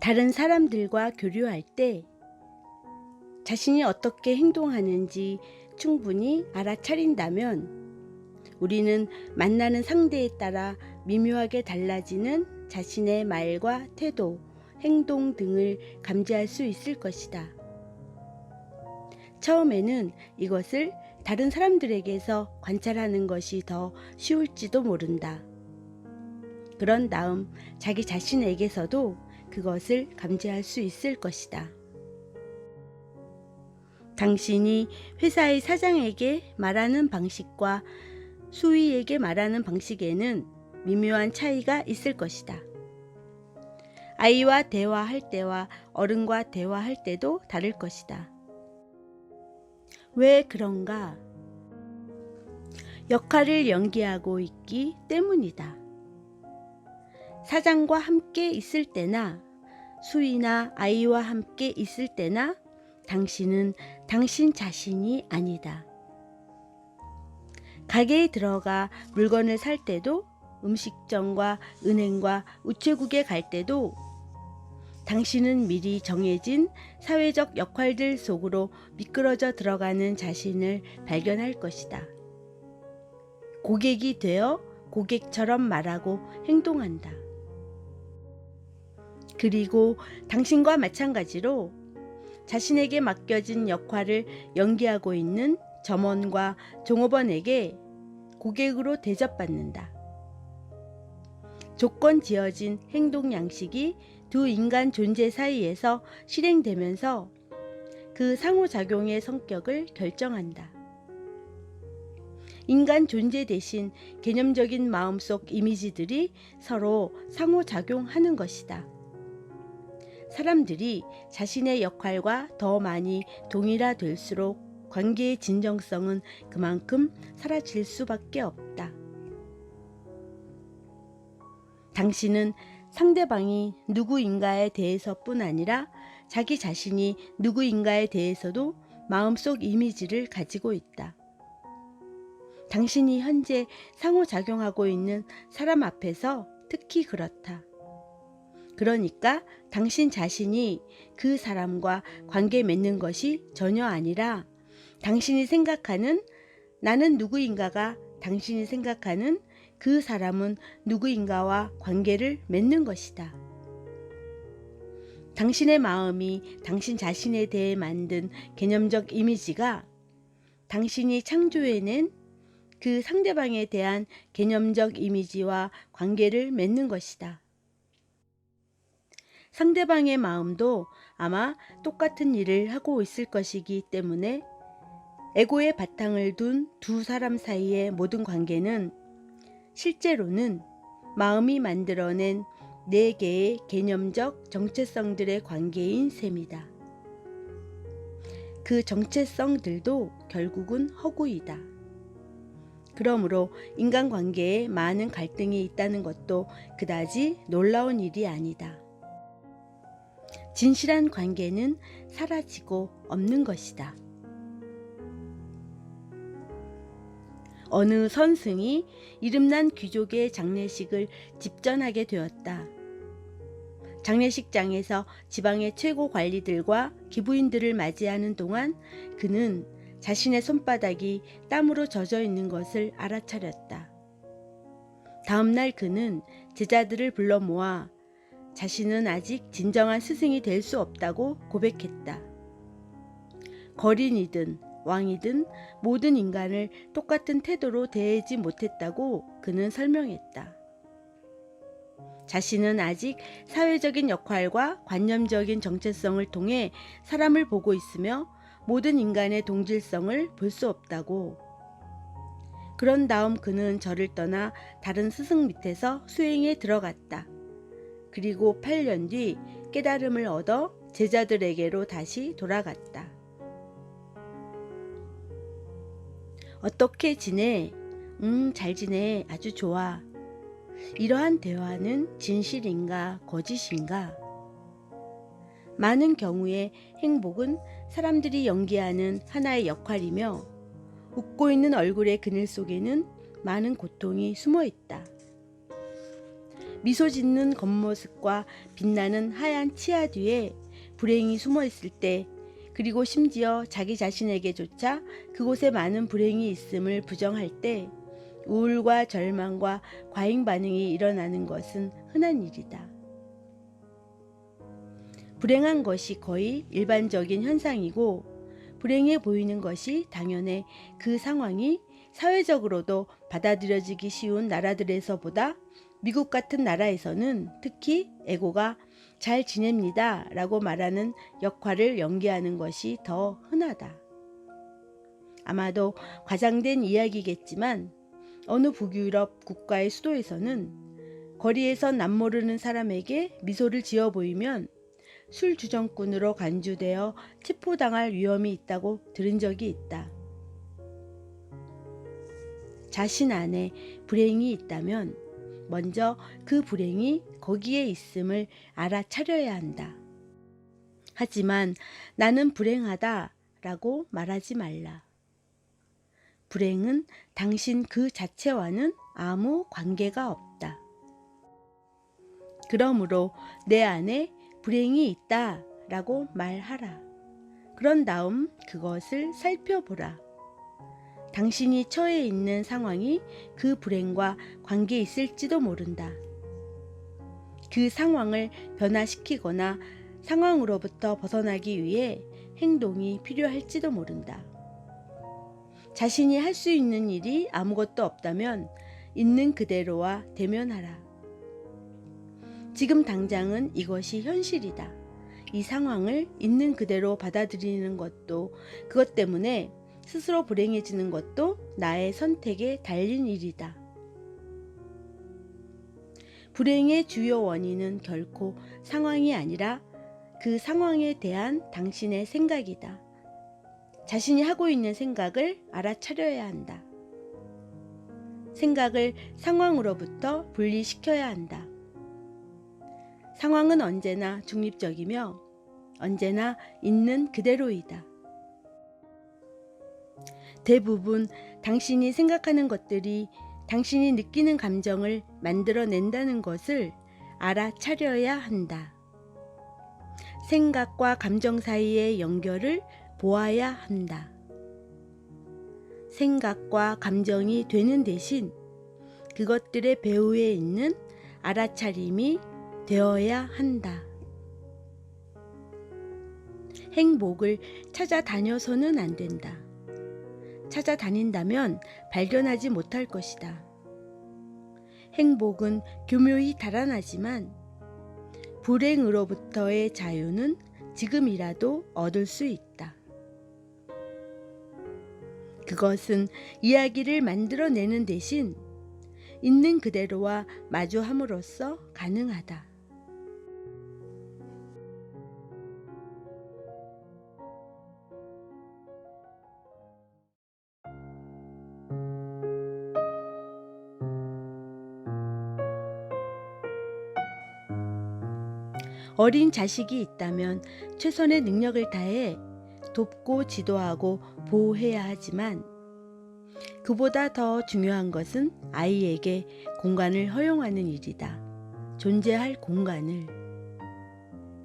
다른 사람들과 교류할 때 자신이 어떻게 행동하는지 충분히 알아차린다면 우리는 만나는 상대에 따라 미묘하게 달라지는 자신의 말과 태도, 행동 등을 감지할 수 있을 것이다. 처음에는 이것을 다른 사람들에게서 관찰하는 것이 더 쉬울지도 모른다. 그런 다음 자기 자신에게서도 그것을 감지할 수 있을 것이다. 당신이 회사의 사장에게 말하는 방식과 수위에게 말하는 방식에는 미묘한 차이가 있을 것이다. 아이와 대화할 때와 어른과 대화할 때도 다를 것이다. 왜 그런가? 역할을 연기하고 있기 때문이다. 사장과 함께 있을 때나 수위나 아이와 함께 있을 때나 당신은 당신 자신이 아니다. 가게에 들어가 물건을 살 때도 음식점과 은행과 우체국에 갈 때도 당신은 미리 정해진 사회적 역할들 속으로 미끄러져 들어가는 자신을 발견할 것이다. 고객이 되어 고객처럼 말하고 행동한다. 그리고 당신과 마찬가지로 자신에게 맡겨진 역할을 연기하고 있는 점원과 종업원에게 고객으로 대접받는다. 조건 지어진 행동 양식이 두 인간 존재 사이에서 실행되면서 그 상호작용의 성격을 결정한다. 인간 존재 대신 개념적인 마음속 이미지들이 서로 상호작용하는 것이다. 사람들이 자신의 역할과 더 많이 동일화될수록 관계의 진정성은 그만큼 사라질 수밖에 없다. 당신은 상대방이 누구인가에 대해서뿐 아니라 자기 자신이 누구인가에 대해서도 마음속 이미지를 가지고 있다. 당신이 현재 상호작용하고 있는 사람 앞에서 특히 그렇다. 그러니까 당신 자신이 그 사람과 관계 맺는 것이 전혀 아니라 당신이 생각하는 나는 누구인가가 당신이 생각하는 그 사람은 누구인가와 관계를 맺는 것이다. 당신의 마음이 당신 자신에 대해 만든 개념적 이미지가 당신이 창조해낸 그 상대방에 대한 개념적 이미지와 관계를 맺는 것이다. 상대방의 마음도 아마 똑같은 일을 하고 있을 것이기 때문에 에고의 바탕을 둔 두 사람 사이의 모든 관계는 실제로는 마음이 만들어낸 네 개의 개념적 정체성들의 관계인 셈이다. 그 정체성들도 결국은 허구이다. 그러므로 인간관계에 많은 갈등이 있다는 것도 그다지 놀라운 일이 아니다. 진실한 관계는 사라지고 없는 것이다. 어느 선승이 이름난 귀족의 장례식을 집전하게 되었다. 장례식장에서 지방의 최고 관리들과 기부인들을 맞이하는 동안 그는 자신의 손바닥이 땀으로 젖어 있는 것을 알아차렸다. 다음 날 그는 제자들을 불러 모아 자신은 아직 진정한 스승이 될 수 없다고 고백했다. 거린이든 왕이든 모든 인간을 똑같은 태도로 대하지 못했다고 그는 설명했다. 자신은 아직 사회적인 역할과 관념적인 정체성을 통해 사람을 보고 있으며 모든 인간의 동질성을 볼 수 없다고. 그런 다음 그는 절을 떠나 다른 스승 밑에서 수행에 들어갔다. 그리고 8년 뒤 깨달음을 얻어 제자들에게로 다시 돌아갔다. 어떻게 지내? 잘 지내. 아주 좋아. 이러한 대화는 진실인가 거짓인가? 많은 경우에 행복은 사람들이 연기하는 하나의 역할이며 웃고 있는 얼굴의 그늘 속에는 많은 고통이 숨어 있다. 미소 짓는 겉모습과 빛나는 하얀 치아 뒤에 불행이 숨어 있을 때, 그리고 심지어 자기 자신에게조차 그곳에 많은 불행이 있음을 부정할 때 우울과 절망과 과잉 반응이 일어나는 것은 흔한 일이다. 불행한 것이 거의 일반적인 현상이고, 불행해 보이는 것이 당연해 그 상황이 사회적으로도 받아들여지기 쉬운 나라들에서보다 미국 같은 나라에서는 특히 에고가 잘 지냅니다 라고 말하는 역할을 연기하는 것이 더 흔하다. 아마도 과장된 이야기겠지만 어느 북유럽 국가의 수도에서는 거리에서 남모르는 사람에게 미소를 지어 보이면 술 주정꾼으로 간주되어 체포당할 위험이 있다고 들은 적이 있다. 자신 안에 불행이 있다면 먼저 그 불행이 거기에 있음을 알아차려야 한다. 하지만 나는 불행하다 라고 말하지 말라. 불행은 당신 그 자체와는 아무 관계가 없다. 그러므로 내 안에 불행이 있다 라고 말하라. 그런 다음 그것을 살펴보라. 당신이 처해 있는 상황이 그 불행과 관계 있을지도 모른다. 그 상황을 변화시키거나 상황으로부터 벗어나기 위해 행동이 필요할지도 모른다. 자신이 할 수 있는 일이 아무것도 없다면 있는 그대로와 대면하라. 지금 당장은 이것이 현실이다. 이 상황을 있는 그대로 받아들이는 것도, 그것 때문에 스스로 불행해지는 것도 나의 선택에 달린 일이다. 불행의 주요 원인은 결코 상황이 아니라 그 상황에 대한 당신의 생각이다. 자신이 하고 있는 생각을 알아차려야 한다. 생각을 상황으로부터 분리시켜야 한다. 상황은 언제나 중립적이며 언제나 있는 그대로이다. 대부분 당신이 생각하는 것들이 당신이 느끼는 감정을 만들어낸다는 것을 알아차려야 한다. 생각과 감정 사이의 연결을 보아야 한다. 생각과 감정이 되는 대신 그것들의 배후에 있는 알아차림이 되어야 한다. 행복을 찾아다녀서는 안 된다. 찾아다닌다면 발견하지 못할 것이다. 행복은 교묘히 달아나지만 불행으로부터의 자유는 지금이라도 얻을 수 있다. 그것은 이야기를 만들어내는 대신 있는 그대로와 마주함으로써 가능하다. 어린 자식이 있다면 최선의 능력을 다해 돕고 지도하고 보호해야 하지만 그보다 더 중요한 것은 아이에게 공간을 허용하는 일이다. 존재할 공간을.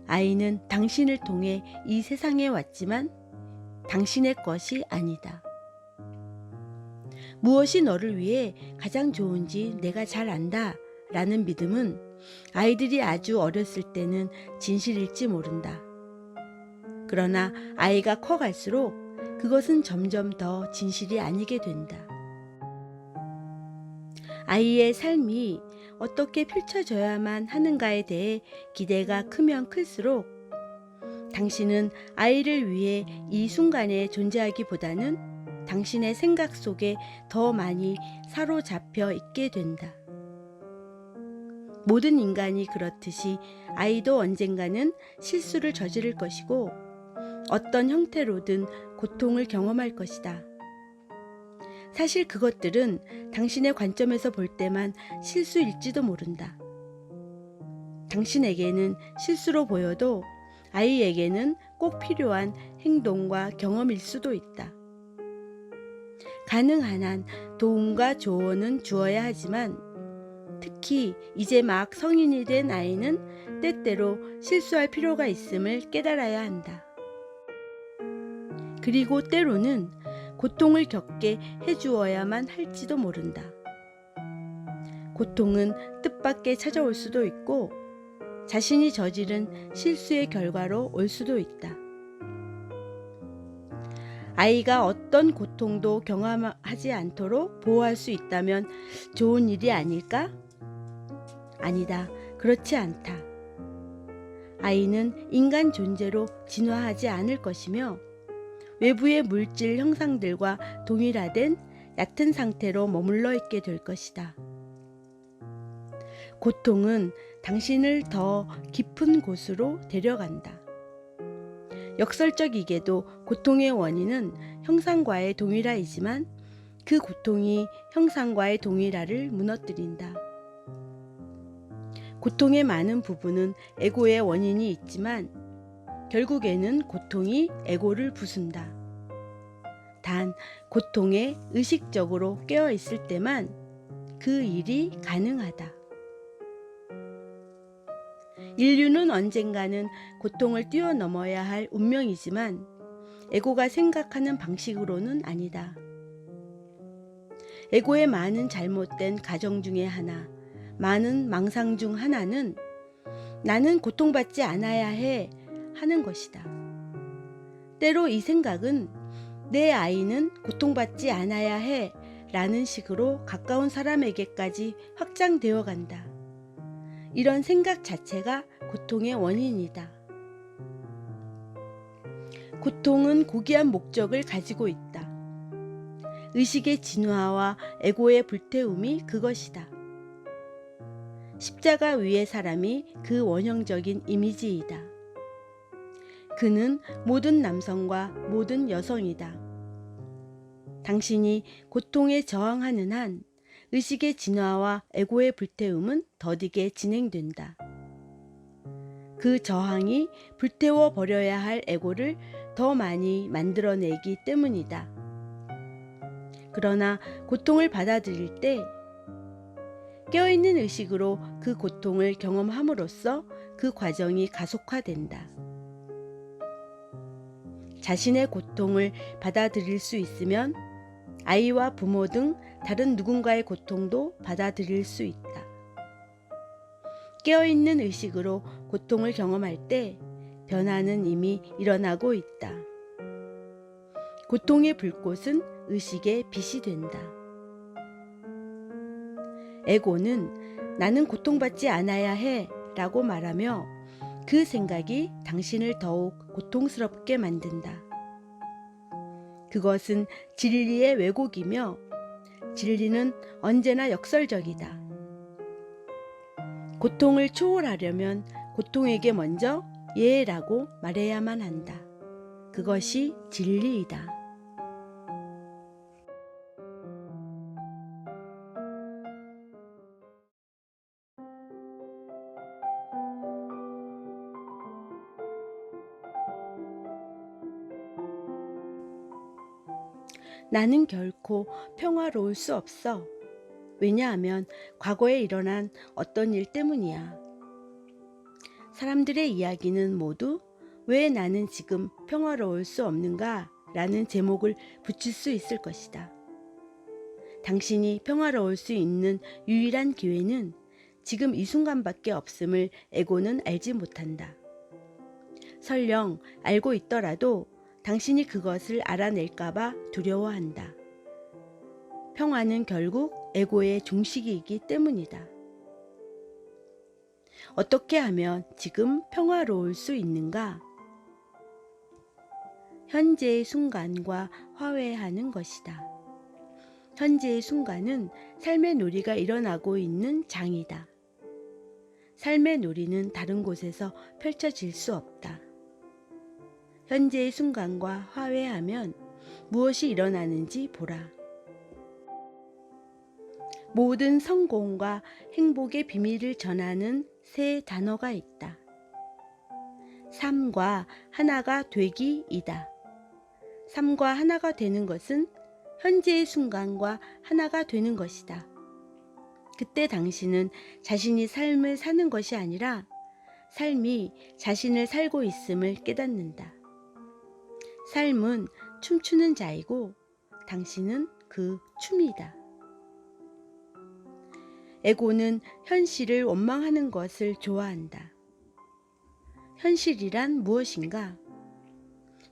아이는 당신을 통해 이 세상에 왔지만 당신의 것이 아니다. 무엇이 너를 위해 가장 좋은지 내가 잘 안다 라는 믿음은 아이들이 아주 어렸을 때는 진실일지 모른다. 그러나 아이가 커갈수록 그것은 점점 더 진실이 아니게 된다. 아이의 삶이 어떻게 펼쳐져야만 하는가에 대해 기대가 크면 클수록 당신은 아이를 위해 이 순간에 존재하기보다는 당신의 생각 속에 더 많이 사로잡혀 있게 된다. 모든 인간이 그렇듯이 아이도 언젠가는 실수를 저지를 것이고 어떤 형태로든 고통을 경험할 것이다. 사실 그것들은 당신의 관점에서 볼 때만 실수일지도 모른다. 당신에게는 실수로 보여도 아이에게는 꼭 필요한 행동과 경험일 수도 있다. 가능한 한 도움과 조언은 주어야 하지만 특히 특히 이제 막 성인이 된 아이는 때때로 실수할 필요가 있음을 깨달아야 한다. 그리고 때로는 고통을 겪게 해주어야만 할지도 모른다. 고통은 뜻밖의 찾아올 수도 있고 자신이 저지른 실수의 결과로 올 수도 있다. 아이가 어떤 고통도 경험하지 않도록 보호할 수 있다면 좋은 일이 아닐까? 아니다. 그렇지 않다. 아이는 인간 존재로 진화하지 않을 것이며 외부의 물질 형상들과 동일화된 얕은 상태로 머물러 있게 될 것이다. 고통은 당신을 더 깊은 곳으로 데려간다. 역설적이게도 고통의 원인은 형상과의 동일화이지만 그 고통이 형상과의 동일화를 무너뜨린다. 고통의 많은 부분은 에고의 원인이 있지만 결국에는 고통이 에고를 부순다. 단 고통에 의식적으로 깨어 있을 때만 그 일이 가능하다. 인류는 언젠가는 고통을 뛰어넘어야 할 운명이지만 에고가 생각하는 방식으로는 아니다. 에고의 많은 잘못된 가정 중에 하나, 많은 망상 중 하나는 나는 고통받지 않아야 해 하는 것이다. 때로 이 생각은 내 아이는 고통받지 않아야 해 라는 식으로 가까운 사람에게까지 확장되어 간다. 이런 생각 자체가 고통의 원인이다. 고통은 고귀한 목적을 가지고 있다. 의식의 진화와 에고의 불태움이 그것이다. 십자가 위의 사람이 그 원형적인 이미지이다. 그는 모든 남성과 모든 여성이다. 당신이 고통에 저항하는 한 의식의 진화와 에고의 불태움은 더디게 진행된다. 그 저항이 불태워 버려야 할 에고를 더 많이 만들어내기 때문이다. 그러나 고통을 받아들일 때 깨어있는 의식으로 그 고통을 경험함으로써 그 과정이 가속화된다. 자신의 고통을 받아들일 수 있으면 아이와 부모 등 다른 누군가의 고통도 받아들일 수 있다. 깨어있는 의식으로 고통을 경험할 때 변화는 이미 일어나고 있다. 고통의 불꽃은 의식의 빛이 된다. 에고는 나는 고통받지 않아야 해 라고 말하며 그 생각이 당신을 더욱 고통스럽게 만든다. 그것은 진리의 왜곡이며 진리는 언제나 역설적이다. 고통을 초월하려면 고통에게 먼저 예라고 말해야만 한다. 그것이 진리이다. 나는 결코 평화로울 수 없어. 왜냐하면 과거에 일어난 어떤 일 때문이야. 사람들의 이야기는 모두 왜 나는 지금 평화로울 수 없는가 라는 제목을 붙일 수 있을 것이다. 당신이 평화로울 수 있는 유일한 기회는 지금 이 순간밖에 없음을 에고는 알지 못한다. 설령 알고 있더라도 당신이 그것을 알아낼까봐 두려워한다. 평화는 결국 에고의 종식이기 때문이다. 어떻게 하면 지금 평화로울 수 있는가? 현재의 순간과 화해하는 것이다. 현재의 순간은 삶의 놀이가 일어나고 있는 장이다. 삶의 놀이는 다른 곳에서 펼쳐질 수 없다. 현재의 순간과 화해하면 무엇이 일어나는지 보라. 모든 성공과 행복의 비밀을 전하는 세 단어가 있다. 삶과 하나가 되기이다. 삶과 하나가 되는 것은 현재의 순간과 하나가 되는 것이다. 그때 당신은 자신이 삶을 사는 것이 아니라 삶이 자신을 살고 있음을 깨닫는다. 삶은 춤추는 자이고 당신은 그 춤이다. 에고는 현실을 원망하는 것을 좋아한다. 현실이란 무엇인가?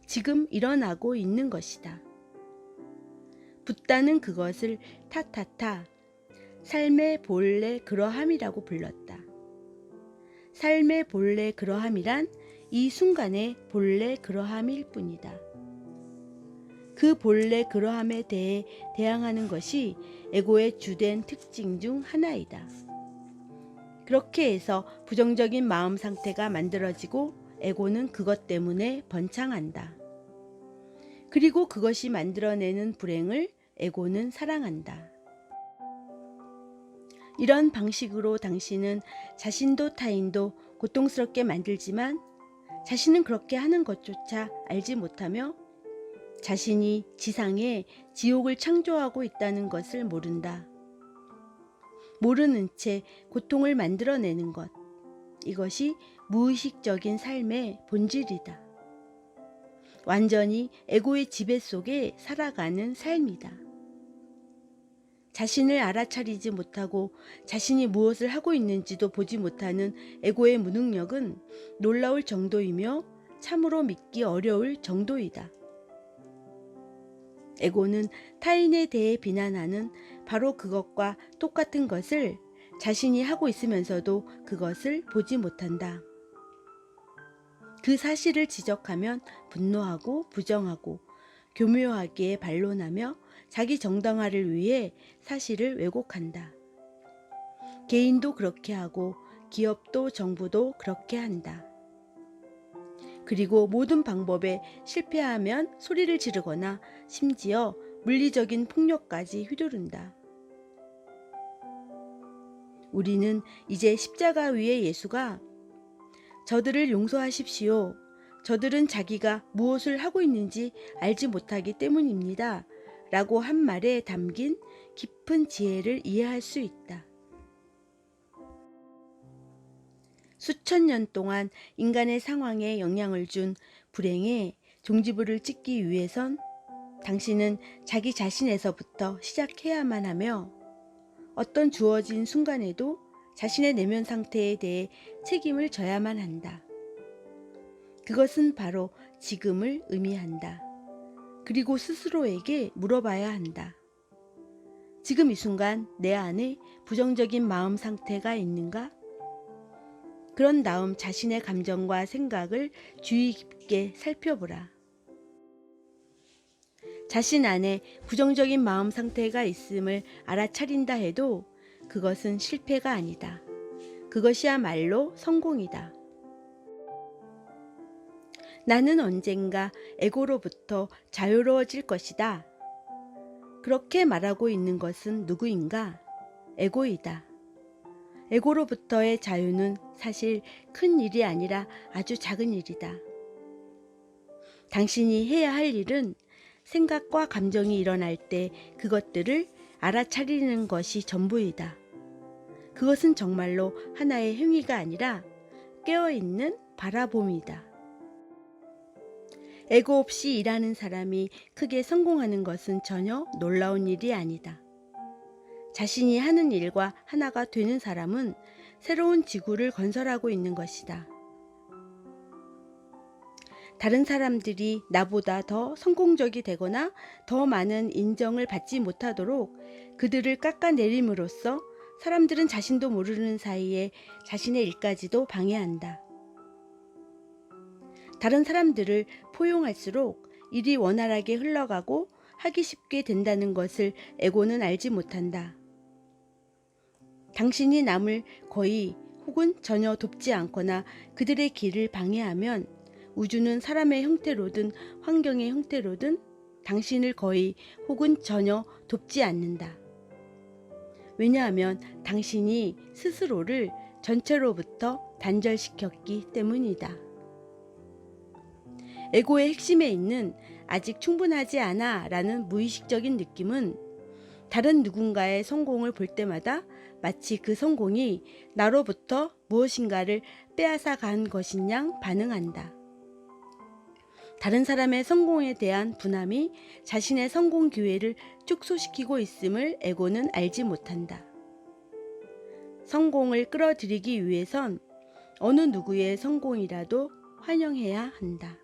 지금 일어나고 있는 것이다. 붓다는 그것을 타타타, 삶의 본래 그러함이라고 불렀다. 삶의 본래 그러함이란 이 순간의 본래 그러함일 뿐이다. 그 본래 그러함에 대해 대항하는 것이 에고의 주된 특징 중 하나이다. 그렇게 해서 부정적인 마음 상태가 만들어지고 에고는 그것 때문에 번창한다. 그리고 그것이 만들어내는 불행을 에고는 사랑한다. 이런 방식으로 당신은 자신도 타인도 고통스럽게 만들지만 자신은 그렇게 하는 것조차 알지 못하며 자신이 지상에 지옥을 창조하고 있다는 것을 모른다. 모르는 채 고통을 만들어내는 것, 이것이 무의식적인 삶의 본질이다. 완전히 에고의 지배 속에 살아가는 삶이다. 자신을 알아차리지 못하고 자신이 무엇을 하고 있는지도 보지 못하는 에고의 무능력은 놀라울 정도이며 참으로 믿기 어려울 정도이다. 에고는 타인에 대해 비난하는 바로 그것과 똑같은 것을 자신이 하고 있으면서도 그것을 보지 못한다. 그 사실을 지적하면 분노하고 부정하고 교묘하게 반론하며 자기 정당화를 위해 사실을 왜곡한다. 개인도 그렇게 하고 기업도 정부도 그렇게 한다. 그리고 모든 방법에 실패하면 소리를 지르거나 심지어 물리적인 폭력까지 휘두른다. 우리는 이제 십자가 위의 예수가 저들을 용서하십시오. 저들은 자기가 무엇을 하고 있는지 알지 못하기 때문입니다. 라고 한 말에 담긴 깊은 지혜를 이해할 수 있다. 수천 년 동안 인간의 상황에 영향을 준 불행의 종지부를 찍기 위해선 당신은 자기 자신에서부터 시작해야만 하며 어떤 주어진 순간에도 자신의 내면 상태에 대해 책임을 져야만 한다. 그것은 바로 지금을 의미한다. 그리고 스스로에게 물어봐야 한다. 지금 이 순간 내 안에 부정적인 마음 상태가 있는가? 그런 다음 자신의 감정과 생각을 주의 깊게 살펴보라. 자신 안에 부정적인 마음 상태가 있음을 알아차린다 해도 그것은 실패가 아니다. 그것이야말로 성공이다. 나는 언젠가 에고로부터 자유로워질 것이다. 그렇게 말하고 있는 것은 누구인가? 에고이다. 에고로부터의 자유는 사실 큰 일이 아니라 아주 작은 일이다. 당신이 해야 할 일은 생각과 감정이 일어날 때 그것들을 알아차리는 것이 전부이다. 그것은 정말로 하나의 행위가 아니라 깨어있는 바라봄이다. 에고 없이 일하는 사람이 크게 성공하는 것은 전혀 놀라운 일이 아니다. 자신이 하는 일과 하나가 되는 사람은 새로운 지구를 건설하고 있는 것이다. 다른 사람들이 나보다 더 성공적이 되거나 더 많은 인정을 받지 못하도록 그들을 깎아내림으로써 사람들은 자신도 모르는 사이에 자신의 일까지도 방해한다. 다른 사람들을 포용할수록 일이 원활하게 흘러가고 하기 쉽게 된다는 것을 에고는 알지 못한다. 당신이 남을 거의 혹은 전혀 돕지 않거나 그들의 길을 방해하면 우주는 사람의 형태로든 환경의 형태로든 당신을 거의 혹은 전혀 돕지 않는다. 왜냐하면 당신이 스스로를 전체로부터 단절시켰기 때문이다. 에고의 핵심에 있는 아직 충분하지 않아 라는 무의식적인 느낌은 다른 누군가의 성공을 볼 때마다 마치 그 성공이 나로부터 무엇인가를 빼앗아 간 것인 양 반응한다. 다른 사람의 성공에 대한 분함이 자신의 성공 기회를 축소시키고 있음을 에고는 알지 못한다. 성공을 끌어들이기 위해선 어느 누구의 성공이라도 환영해야 한다.